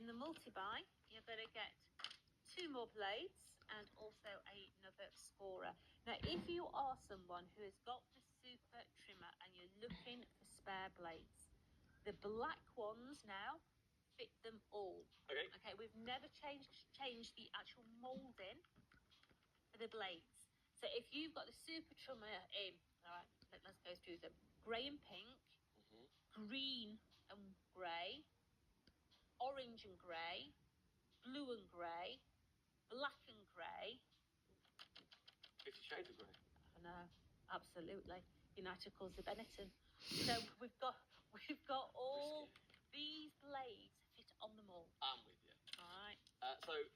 in the multi-buy, you're going to get 2 more blades and also another scorer. Now, if you are someone who has got the super trimmer and you're looking for spare blades, the black ones now fit them all. Okay, we've never changed the actual moulding for the blades. So if you've got the super trimmer in, all right, let's go through them. Grey and pink, green and grey, orange and grey, blue and grey, black and grey. 50 Shades of Grey. I know, absolutely. United Colours of Benetton. So we've got all these blades fit on them all. I'm with you. All right.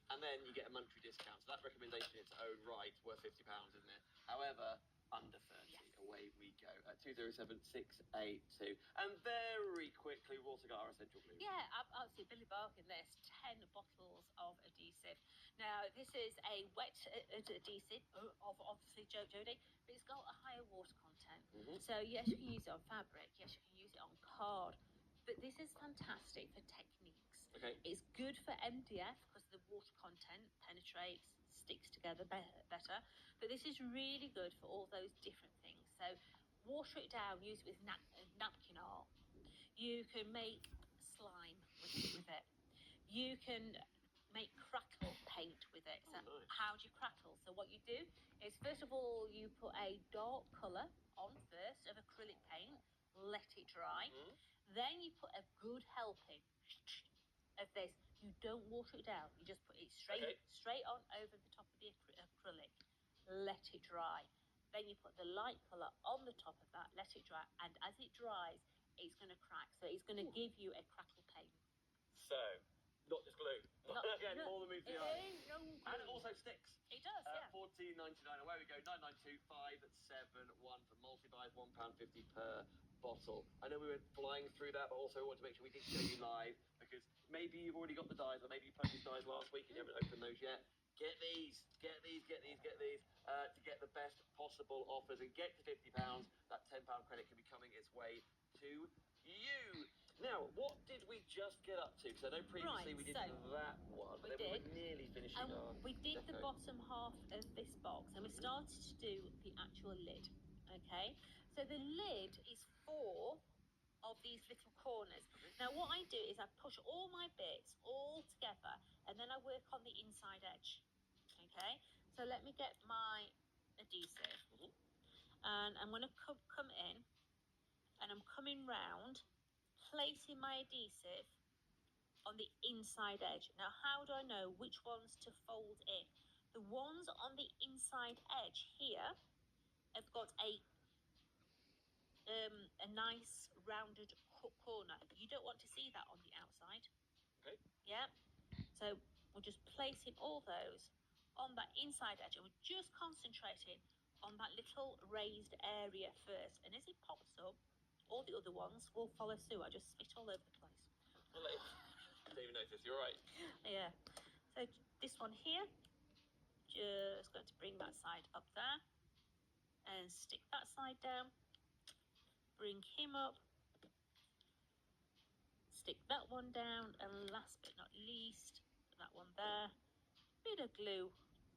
And then you get a monetary discount. So that recommendation in its own right worth £50, isn't it? However, under 30, away we go at 207682. And very quickly, we've also got our essential glue. Yeah, absolutely. Billy Bargain. There's 10 bottles of adhesive. Now, this is a wet adhesive of obviously Jodie, but it's got a higher water content. So yes, you can use it on fabric. Yes, you can use it on card. But this is fantastic for techniques. Okay. It's good for MDF because the water content penetrates, sticks together better. But this is really good for all those different things. So water it down, use it with napkin art. You can make slime with it. You can make crackle paint with it. So nice. How do you crackle? So what you do is, first of all, you put a dark colour on first of acrylic paint, let it dry. Then you put a good helping of this. You don't water it down. You just put it straight on over the top of the acrylic. Let it dry. Then you put the light colour on the top of that. Let it dry. And as it dries, it's going to crack. So it's going to give you a crackle paint. So, not just glue. Again, more than meets the eye. And it also sticks. It does, yeah. $14.99. Away we go. 992-571 for multi-buys. £1.50 per bottle. I know we were flying through that, but also we want to make sure we did show you live, because maybe you've already got the dies, or maybe you purchased dies last week and you haven't opened those yet. Get these to get the best possible offers and get to £50. That £10 credit can be coming its way to you. Now, what did we just get up to? Because I know previously we did that one, but then we were nearly finishing our we did the bottom half of this box, and we started to do the actual lid. Okay, so the lid is 4 of these little corners. Now what I do is I push all my bits all together, and then I work on the inside edge. Okay, so let me get my adhesive, and I'm going to come in, and I'm coming round, placing my adhesive on the inside edge. Now, how do I know which ones to fold in? The ones on the inside edge here have got a nice rounded corner. You don't want to see that on the outside. Okay. Yeah. So we're just placing all those on that inside edge, and we're just concentrating on that little raised area first. And as it pops up, all the other ones will follow suit. I just spit all over the place. Well, I didn't even notice. You're right. Yeah. So this one here, just going to bring that side up there and stick that side down. Bring him up. Stick that one down, and last but not least, that one there. Bit of glue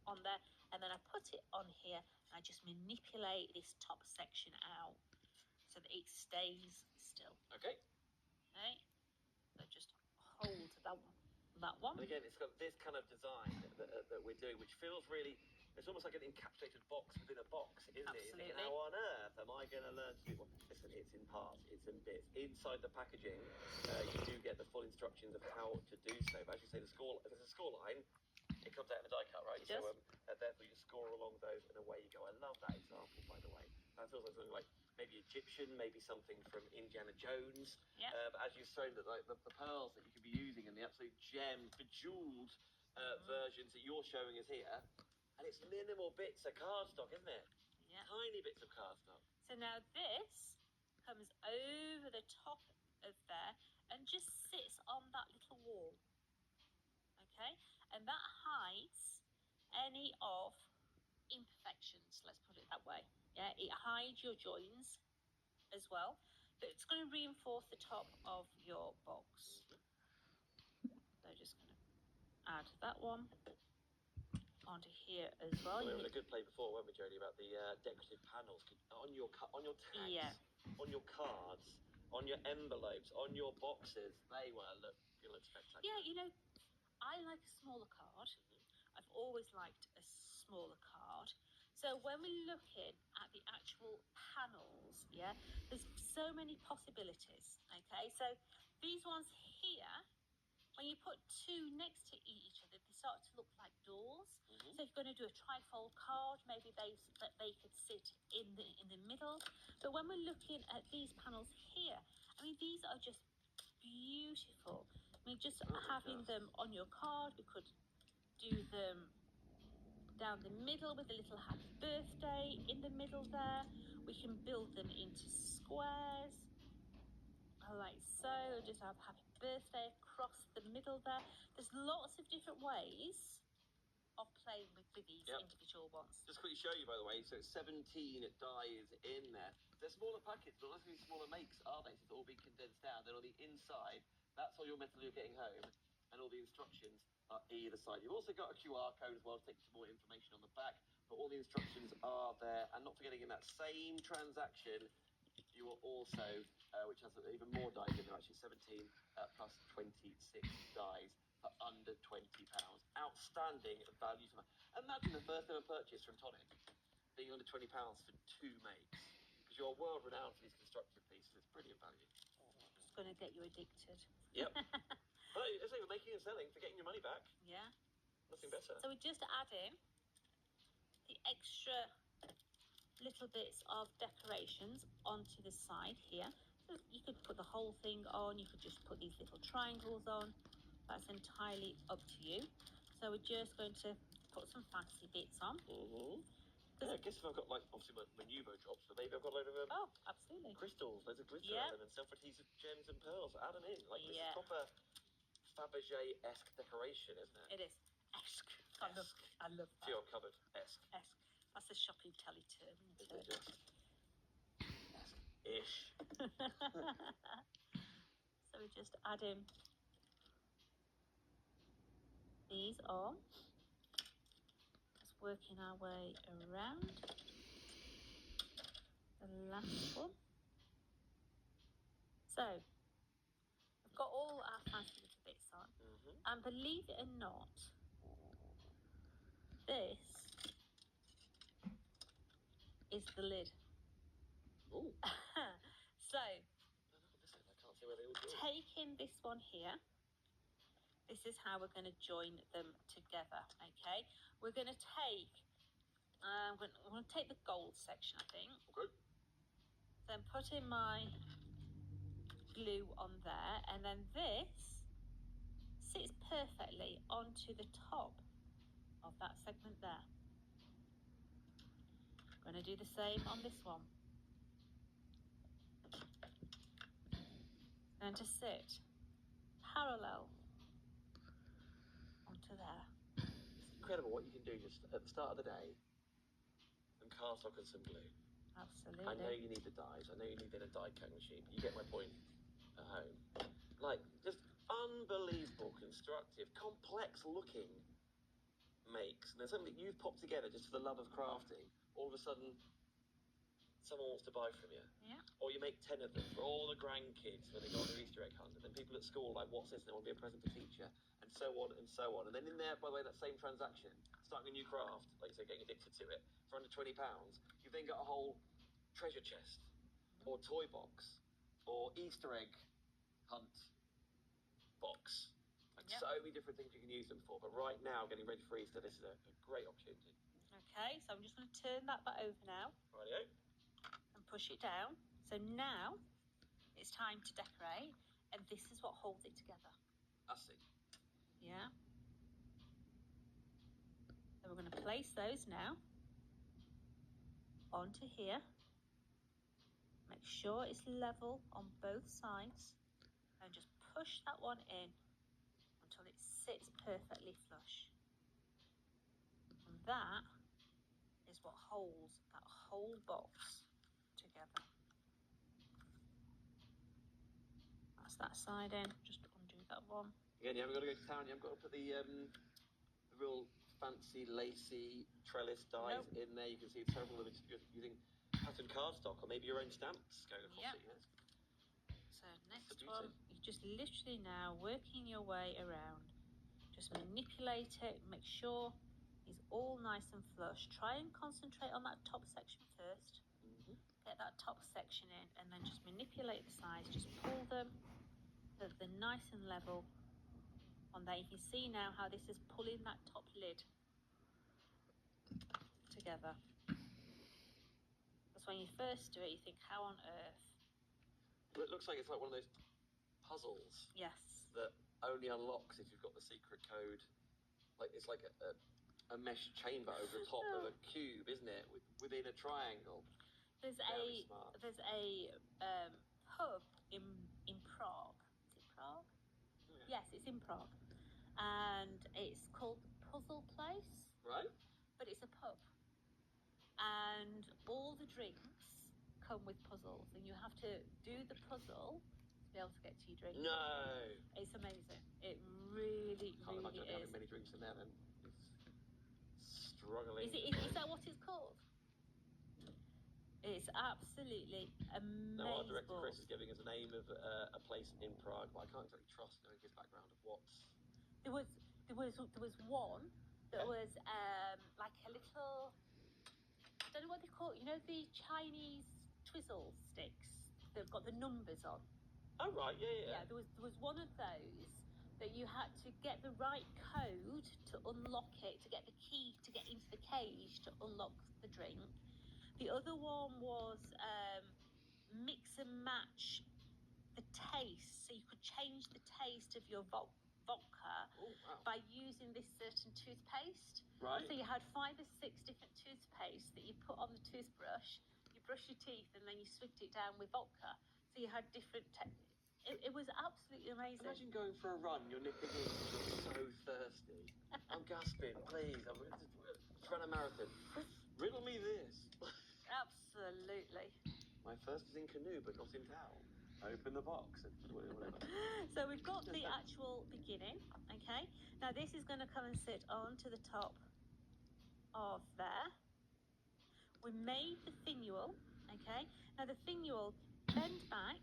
on there, and then I put it on here, and I just manipulate this top section out so that it stays still. Okay. Okay. So just hold that one. And again, it's got this kind of design that we're doing, which feels really, it's almost like an encapsulated box within a box, isn't Absolutely. it? How on earth am I going to learn to do one? Listen, it's in parts, it's in bits. Inside the packaging, you do get the full instructions of how to do so. But as you say, if there's a score line, it comes out in the die cut, right? It does. So therefore you score along those, and away you go. I love that example, by the way. That feels like something like maybe Egyptian, maybe something from Indiana Jones. Yeah. But as you've shown, that like the pearls that you could be using and the absolute gem, bejeweled versions that you're showing us here, and it's minimal bits of cardstock, isn't it? Yeah. Tiny bits of cardstock. So now this comes over the top of there and just sits on that little wall. Okay, and that hides any of imperfections, let's put it that way. Yeah, it hides your joins as well, but it's going to reinforce the top of your box. So just add that one onto here as well. We had a good play before, weren't we, Jodie, about the decorative panels on your tags, Yeah. on your cards, on your envelopes, on your boxes. They were look spectacular. Yeah, you know, I like a smaller card. I've always liked a smaller card. So when we're looking at the actual panels, yeah, there's so many possibilities. Okay, so these ones here, when you put two next to each other, they start to look like doors. So if you're going to do a trifold card, maybe they could sit in the middle. But when we're looking at these panels here, I mean, these are just beautiful. I mean, just having them on your card, we could do them down the middle with a little happy birthday in the middle there. We can build them into squares, like so. Just have happy birthday across the middle there. There's lots of different ways of playing with these individual ones. Just quickly show you, by the way, so it's 17 dies in there. They're smaller packets, but not necessarily smaller makes, are they? So it's all being condensed down. Then on the inside, that's all your metal you're getting home, and all the instructions are either side. You've also got a QR code as well to take some more information on the back, but all the instructions are there. And not forgetting, in that same transaction, you will also, which has even more dies in there, actually 17 plus 26 dies for under £20. Outstanding value for money. Imagine the first ever purchase from Tonic being under £20 for 2 makes, because you're world renowned for these constructive pieces. It's brilliant value. It's going to get you addicted. Yep. Well, it's like making and selling for getting your money back. Yeah. Nothing better. So we just add in the extra little bits of decorations onto the side here. So you could put the whole thing on, you could just put these little triangles on. That's entirely up to you. So we're just going to put some fancy bits on. Yeah, I guess if I've got, like, obviously my Nuvo drops, but maybe I've got a load of absolutely, crystals, loads of glitter on them, and self-adhesive gems and pearls. Add them in. Like, this is proper Fabergé-esque decoration, isn't it? It is. Esque. I love that. To your cupboard. Esque. That's a shopping telly term, isn't it? Just ish. So we just add in these on. Just working our way around. The last one. So we've got all our fancy little bits on, and believe it or not, this is the lid. Ooh. So, I can't see where they all go. Taking this one here, this is how we're going to join them together. Okay, we're going to take. I'm going to take the gold section, I think. Okay. Then put in my glue on there, and then this sits perfectly onto the top of that segment there. I'm going to do the same on this one. Going to sit parallel onto there. It's incredible what you can do just at the start of the day and cast off with some glue. Absolutely. I know you need the dies. I know you need a die cutting machine. But you get my point at home. Like, just unbelievable, constructive, complex looking makes. And there's something that you've popped together just for the love of crafting. All of a sudden, someone wants to buy from you. Yeah. Or you make 10 of them for all the grandkids when they go on their Easter egg hunt. And then people at school like, what's this? And they want to be a present for teacher. And so on and so on. And then in there, by the way, that same transaction, starting a new craft, like you say, getting addicted to it, for under £20, you've then got a whole treasure chest, or toy box, or Easter egg hunt box. Like so many different things you can use them for. But right now, getting ready for Easter, this is a great opportunity. Okay, so I'm just going to turn that back over now. Rightio. And push it down. So now it's time to decorate, and this is what holds it together. I see. Yeah. So we're going to place those now onto here. Make sure it's level on both sides, and just push that one in until it sits perfectly flush. And that is what holds that whole box together. That's that side in. Just undo that one. Again, you haven't got to go to town. You haven't got to put the real fancy, lacy trellis dies in there. You can see several of them just using patterned cardstock or maybe your own stamps going across it. So next one, you're just literally now working your way around. Just manipulate it, make sure it's all nice and flush. Try and concentrate on that top section first. Get that top section in and then just manipulate the sides. Just pull them so that they're nice and level on there. You can see now how this is pulling that top lid together. That's when you first do it, you think, how on earth? It looks like it's like one of those puzzles. Yes. That only unlocks if you've got the secret code. Like it's like a mesh chamber over the top of a cube, isn't it? Within a triangle. There's a pub in Prague. Is it Prague? Yeah. Yes, it's in Prague, and it's called the Puzzle Place. Right. But it's a pub, and all the drinks come with puzzles, and you have to do the puzzle to be able to get to your drink. No. It's amazing. It really, Can't really imagine is. having many drinks in there then. It's struggling. Is that what it's called? It's absolutely amazing. Now our director Chris is giving us a name of a place in Prague, but I can't exactly trust knowing his background of what's. There was one that was like a little. I don't know what they call it. You know the Chinese twizzle sticks. They've got the numbers on. Oh right, yeah. Yeah, there was one of those that you had to get the right code to unlock it, to get the key to get into the cage to unlock the drink. The other one was mix and match the taste, so you could change the taste of your vodka by using this certain toothpaste. Right. So you had 5 or 6 different toothpaste that you put on the toothbrush, you brush your teeth, and then you swigged it down with vodka. So you had different it was absolutely amazing. Imagine going for a run, you're nipping in because you're so thirsty. I'm gasping, please. I'm run a marathon. Riddle me this. Absolutely. My first is in canoe, but not in towel. Open the box and whatever. So we've got the actual beginning, okay? Now this is going to come and sit onto the top of there. We made the finial, okay? Now the finial, bend back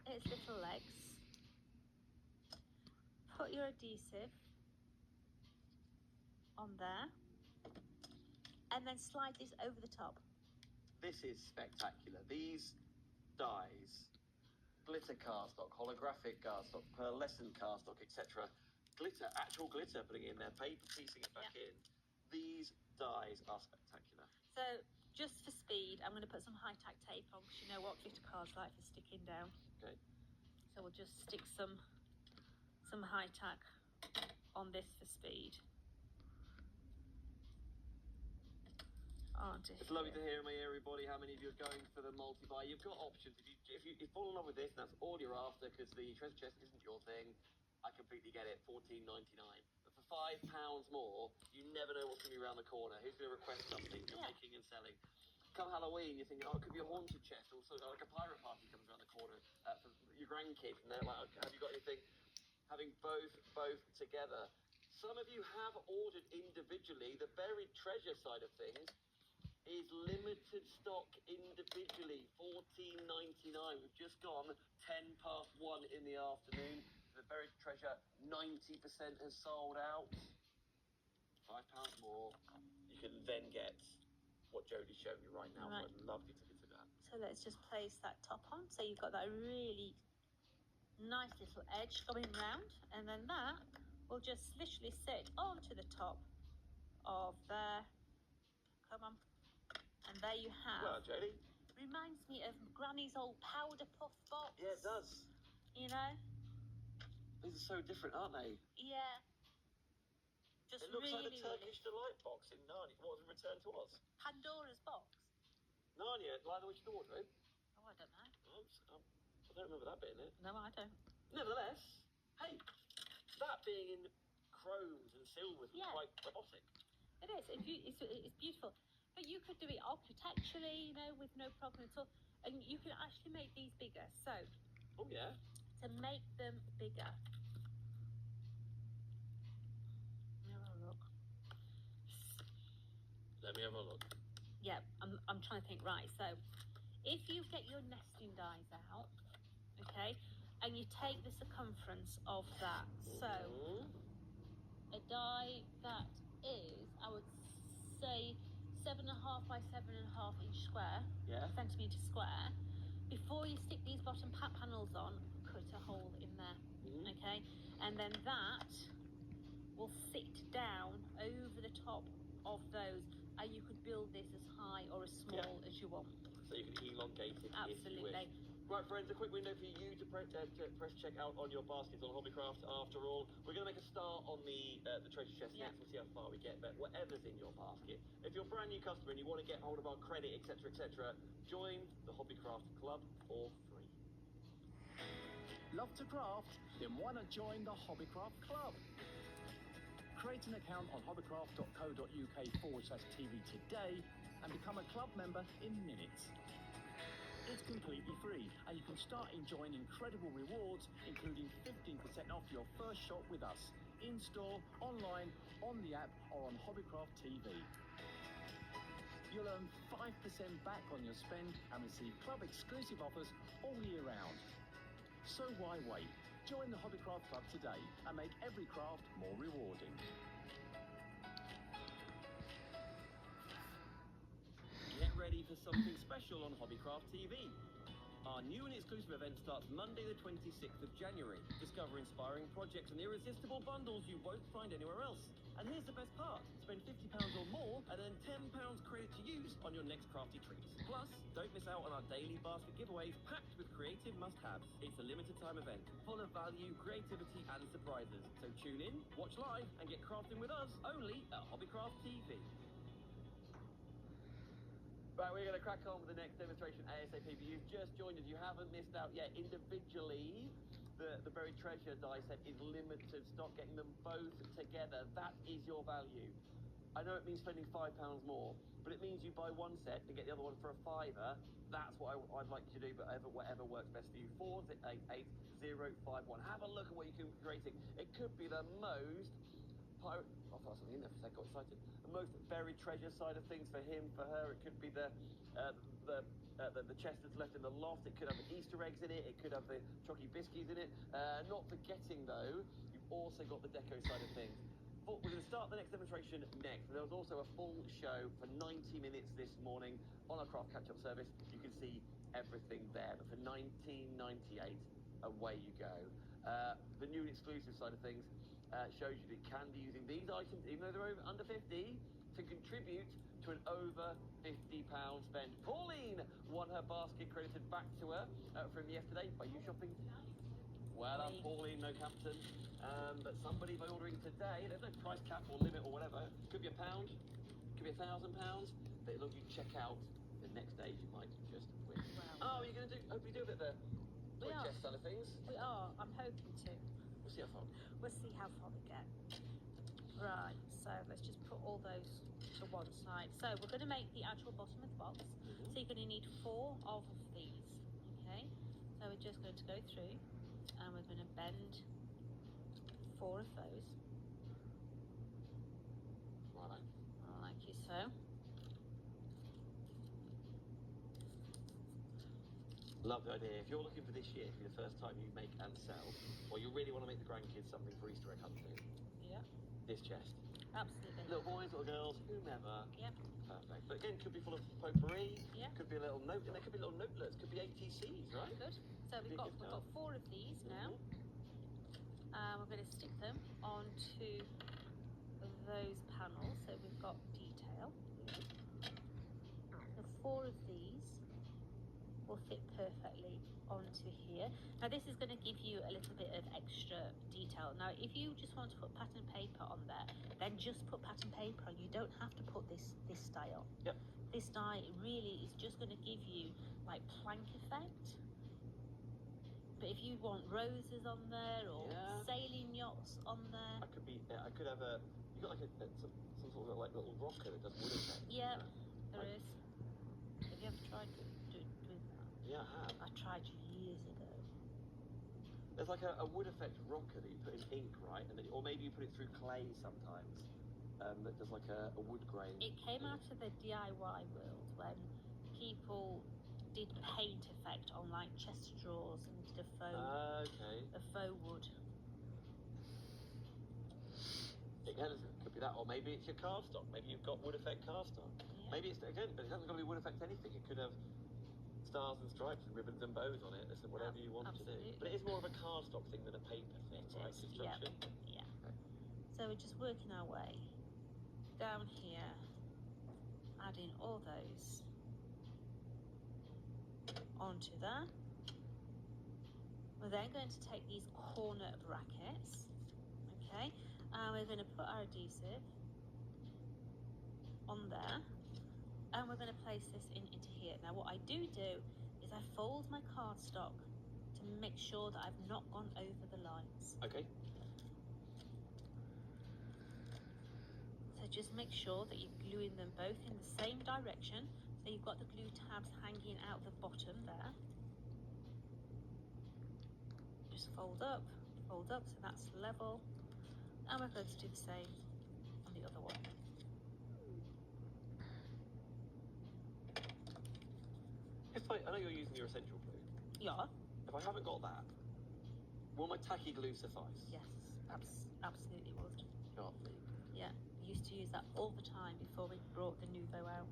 its little legs. Put your adhesive on there. And then slide this over the top. This is spectacular. These dies, glitter cardstock, holographic cardstock, pearlescent cardstock, etc. Glitter, actual glitter, putting it in there, paper piecing it back in. These dies are spectacular. So, just for speed, I'm going to put some high-tack tape on, because you know what glitter cards like for sticking down. Okay. So we'll just stick some high-tack on this for speed. It's lovely to hear in my ear, everybody, how many of you are going for the multi-buy. You've got options. If you fall in love with this, and that's all you're after, because the treasure chest isn't your thing, I completely get it. $14.99. But for £5 more, you never know what's going to be around the corner. Who's going to request something you're making and selling? Come Halloween, you're thinking, oh, it could be a haunted chest. Also, like a pirate party comes around the corner for your grandkids, and they're like, have you got anything? Having both together. Some of you have ordered individually. The buried treasure side of things is limited stock individually, $14.99. We've just gone 1:10 in the afternoon. The buried treasure, 90% has sold out. £5 more. You can then get what Jodie's showing you right now. Right. I'd love you to get to that. So let's just place that top on. So you've got that really nice little edge going round, and then that will just literally sit onto the top of there. Come on. And there you have. Well, Jodie. Reminds me of Granny's old powder puff box. Yeah, it does. You know? These are so different, aren't they? Yeah. Just it looks really, like the Turkish Delight box in Narnia. What was returned to us? Pandora's box. Narnia, Lion the Witch and the Wardrobe. Oh, I don't know. I don't remember that bit in it. No, I don't. Nevertheless, hey, that being in chromes and silvers is quite robotic. It is. It's beautiful. But you could do it architecturally, you know, with no problem at all. And you can actually make these bigger. So, oh yeah, to make them bigger. Let me have a look. Yeah, I'm trying to think. Right, so if you get your nesting dies out, okay, and you take the circumference of that, so a die that is, I would say, 7.5 by 7.5 inch square, centimetre square. Before you stick these bottom panels on, cut a hole in there, okay, and then that will sit down over the top of those, and you could build this as high or as small as you want. So you can elongate it Absolutely. if you wish. Right, friends, a quick window for you to press check out on your baskets on Hobbycraft. After all, we're going to make a start on the treasure chest next. We'll see how far we get, but whatever's in your basket. If you're a brand new customer and you want to get hold of our credit, etc., join the Hobbycraft Club for free. Love to craft? Then why not join the Hobbycraft Club? Create an account on hobbycraft.co.uk/TV today and become a club member in minutes. It's completely free, and you can start enjoying incredible rewards, including 15% off your first shop with us, in-store, online, on the app, or on Hobbycraft TV. You'll earn 5% back on your spend and receive club-exclusive offers all year round. So why wait? Join the Hobbycraft Club today and make every craft more rewarding. Get ready for something special on Hobbycraft TV. Our new and exclusive event starts Monday the 26th of January. Discover inspiring projects and irresistible bundles you won't find anywhere else. And here's the best part. Spend £50 or more and earn £10 credit to use on your next crafty treats. Plus, don't miss out on our daily basket giveaways packed with creative must-haves. It's a limited time event, full of value, creativity and surprises. So tune in, watch live and get crafting with us only at Hobbycraft TV. Right, we're going to crack on with the next demonstration ASAP. If you've just joined us, you haven't missed out yet. Individually, the buried treasure die set is limited stock. Getting them both together, that is your value. I know it means spending £5 more, but it means you buy one set and get the other one for a fiver. That's what I'd like you to do, but whatever works best for you. 488051. Have a look at what you can be creating. It could be the most I thought something in there for a second, got excited. The most buried treasure side of things for him, for her. It could be the chest that's left in the loft. It could have the Easter eggs in it. It could have the chocky biscuits in it. Not forgetting though, you've also got the deco side of things. But we're going to start the next demonstration next. There was also a full show for 90 minutes this morning on our craft catch-up service. You can see everything there. But for $19.98, away you go. The new and exclusive side of things. Shows you that you can be using these items, even though they're under 50, to contribute to an over £50 spend. Pauline won her basket credited back to her from yesterday by you shopping. Well done, Pauline, no captain. But somebody by ordering today, there's no price cap or limit or whatever. Could be £1, could be £1,000. But as long as you check out the next stage, you might just win. Wow. Oh, you're going to hopefully do a bit of the chest side of things? We are. I'm hoping to. We'll see how far. We'll see how far we get. Right, so let's just put all those to one side. So we're going to make the actual bottom of the box. So you're going to need 4 of these, okay? So we're just going to go through and we're going to bend 4 of those. Right. Like you so. Love the idea. If you're looking for this year, for the first time you make and sell, or you really want to make the grandkids something for Easter egg hunting, this chest. Absolutely. Little boys, little girls, whomever. Yep. Perfect. But again, could be full of potpourri. Yeah. Could be a little note, and there could be little notelets. Could be ATCs, right? Good. So we've got 4 of these now. We're going to stick them onto those panels. So we've got detail. The 4 of these will fit perfectly onto here. Now this is going to give you a little bit of extra detail. Now if you just want to put pattern paper on there, then just put pattern paper on. You don't have to put this style. Yep. This die really is just going to give you like plank effect. But if you want roses on there or sailing yachts on there, I could have a. You got like some sort of like little rocker that does wood effect. Yeah, there is. Have you ever tried doing that? Yeah, I have. I tried years ago. There's like a wood effect rocker that you put in ink, right? And then, or maybe you put it through clay sometimes. That does like a wood grain. It came out of the DIY world when people did paint effect on like chest of drawers and did a faux wood. Again, it could be that, or maybe it's your cardstock. Maybe you've got wood effect cardstock. Yeah. Maybe it's, again, but it hasn't got to be wood effect anything. It could have stars and stripes and ribbons and bows on it. Listen, whatever you want Absolutely. to do. But it is more of a cardstock thing than a paper thing, right? Construction. Yeah. Okay. So we're just working our way down here, adding all those onto there. We're then going to take these corner brackets, okay, and we're going to put our adhesive on there, and we're going to place this into here. Now what I do is I fold my cardstock to make sure that I've not gone over the lines. Okay. So just make sure that you're gluing them both in the same direction. So you've got the glue tabs hanging out the bottom there. Just fold up, so that's level. And we're going to do the same on the other one. I know you're using your essential glue. Yeah. If I haven't got that, will my tacky glue suffice? Yes, absolutely would. Lovely. Yeah, we used to use that all the time before we brought the Nouveau out.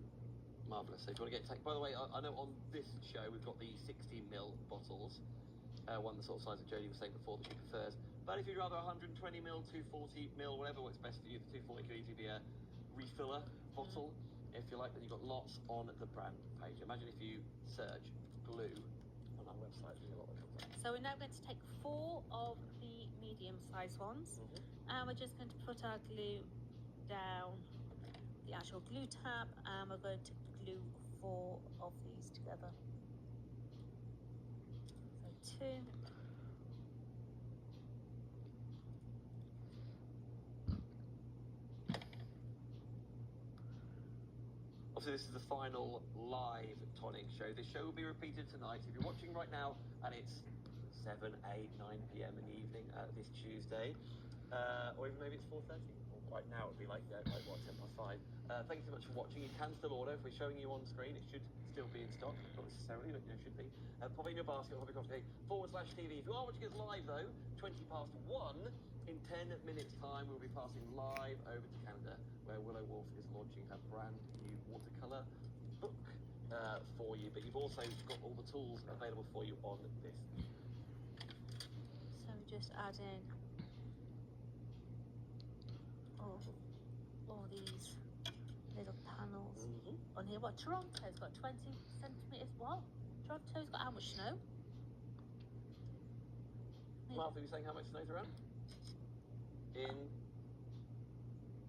Marvellous. So if you want to get tacky, by the way, I know on this show we've got the 60ml bottles. One the sort of size that Jodie was saying before that she prefers. But if you'd rather 120ml, 240ml, whatever works best for you, the 240 could easily be a refiller bottle. If you like, then you've got lots on the brand page. Imagine if you search glue on our website, there's a lot that comes up. So we're now going to take 4 of the medium-sized ones, and we're just going to put our glue down the actual glue tab, and we're going to glue 4 of these together. So 2. Obviously, this is the final live tonic show. This show will be repeated tonight. If you're watching right now and it's 7, 8, 9 p.m. in the evening this Tuesday, or even maybe it's 4:30, or right now it would be like 10 past 5. Thank you so much for watching. You can still order. If we're showing you on screen, it should still be in stock. Not necessarily, but it should be. Pop it in your basket, hobbycraft.tv/TV. If you are watching us live, though, 20 past 1, in 10 minutes' time, we'll be passing live over to Canada, where Willow Wolf is launching her brand new watercolour book for you. But you've also got all the tools available for you on this. So we just add in all these little panels on here. What, Toronto's got 20 centimetres? What? Toronto's got how much snow? Martha, you saying how much snow's around? In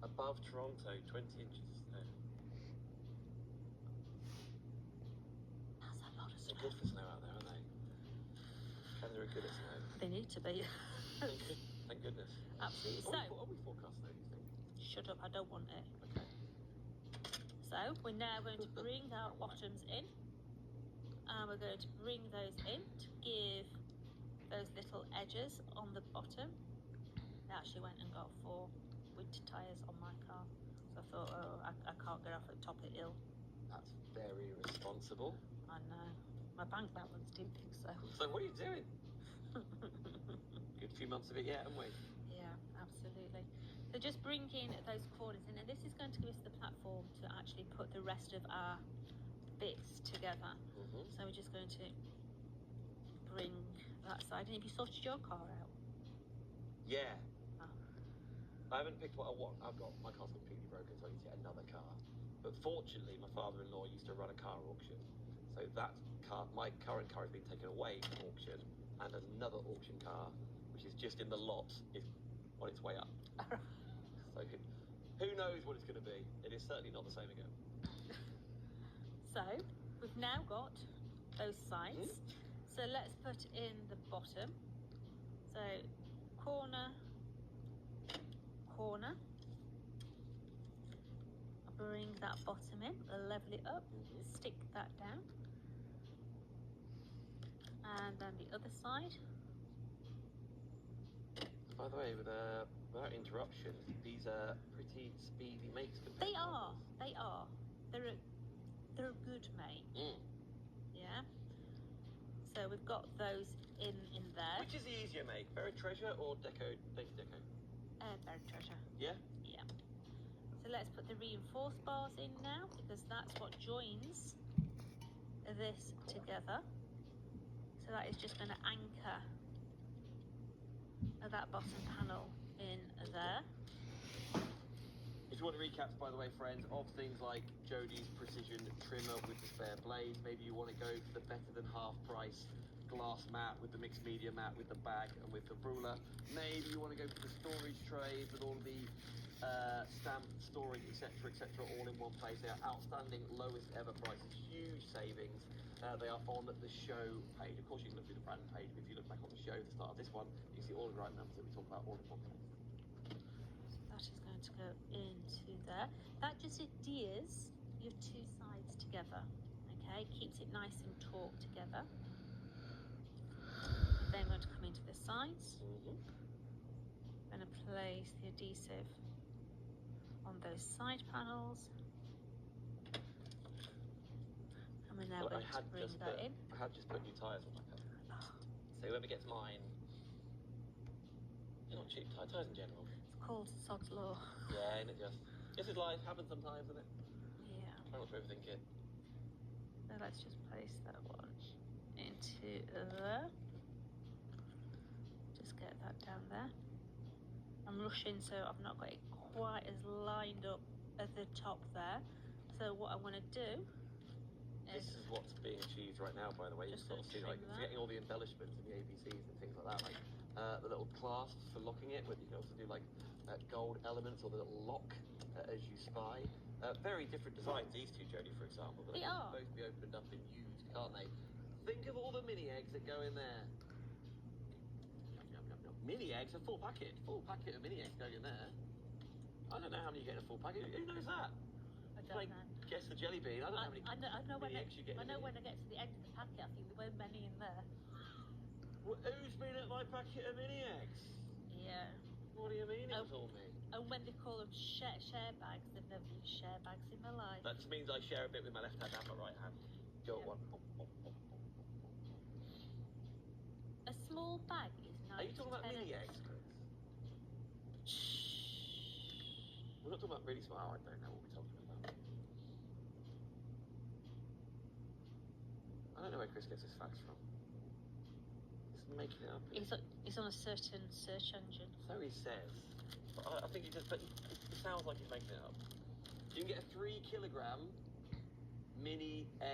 above Toronto, 20 inches of snow. That's a lot of snow. They're good for snow out there, aren't they? Canada are good at snow. They need to be. Thank goodness. Absolutely. Are we forecast snow, do you think? Shut up, I don't want it. Okay. So we're now going to bring our bottoms in, and we're going to bring those in to give those little edges on the bottom. I actually went and got 4 winter tyres on my car, so I thought, I can't get off at top of hill. That's very responsible. I know. My bank balance didn't think so. So what are you doing? Good few months of it yet, haven't we? Yeah, absolutely. So just bringing those corners in, and this is going to give us the platform to actually put the rest of our bits together. So we're just going to bring that side. And have you sorted your car out? Yeah. I haven't picked what I want. My car's completely broken, so I need to get another car. But fortunately, my father-in-law used to run a car auction. So that car, my current car, has been taken away from auction, and another auction car, which is just in the lot, is on its way up. So who knows what it's going to be? It is certainly not the same again. So we've now got those sides. So let's put in the bottom. So corner, corner. Bring that bottom in, level it up, stick that down. And then the other side. by the way, without interruption, these are pretty speedy makes. They are. They are. They're a good make. Yeah. So we've got those in there. Which is the easier make, buried treasure or basic deco? Buried treasure. Yeah. Yeah. So let's put the reinforced bars in now, because that's what joins this together. So that is just going to anchor that bottom panel in there. If you want to recap, by the way, friends, of things like Jodie's precision trimmer with the spare blades, maybe you want to go for the better than half price glass mat with the mixed media mat with the bag and with the ruler. Maybe you want to go for the storage trays with all the stamp storage, etc., all in one place. They are outstanding, lowest ever prices, huge savings. They are on the show page. Of course, you can look through the brand page, but if you look back on the show, the start of this one, you see all the right numbers that we talk about all in one place. That is going to go into there. That just adheres your two sides together. Okay, keeps it nice and taut together. Then I'm going to come into the sides. I'm going to place the adhesive on those side panels. And we're now going to bring that in. I had just put new tyres on my car. So whoever gets mine, they're not cheap tyres in general. It's called sod's law. Yeah, and it just, this is life, happens sometimes, isn't it? Yeah. Try not to overthink it. So let's just place that one into there. Just get that down there. I'm rushing, so I've not got it quite as lined up at the top there. So what I want to do is... This is what's being achieved right now, by the way. You Just sort of see, like, forgetting all the embellishments and the ABCs and things like that, like the little clasps for locking it, where you can also do like gold elements or the little lock as you spy. Very different designs, these two, Jodie, for example, but They can are. both be opened up and used, can't they? Think of all the mini eggs that go in there. Yum, yum, yum, yum. Mini eggs, a full packet of mini eggs going in there. I don't know how many you get in a full packet. Who knows that? I don't know. Guess the jelly bean. I don't know how many I know when mini eggs you get. I know when I get to the end of the packet, I think there weren't many in there. Well, who's been at my packet of mini eggs? Yeah. What do you mean it was all me? And when they call them share bags, they've never used share bags in my life. That just means I share a bit with my left hand and my right hand. Go on. A small bag is 9 Are you talking to about 10 mini eggs. eggs, Chris? Shh. We're not talking about really small. I don't know what we're talking about. I don't know where Chris gets his facts from. He's making it up. It's on a certain search engine. So he says. But I think he just. But it sounds like he's making it up. You can get a 3 kilogram mini egg.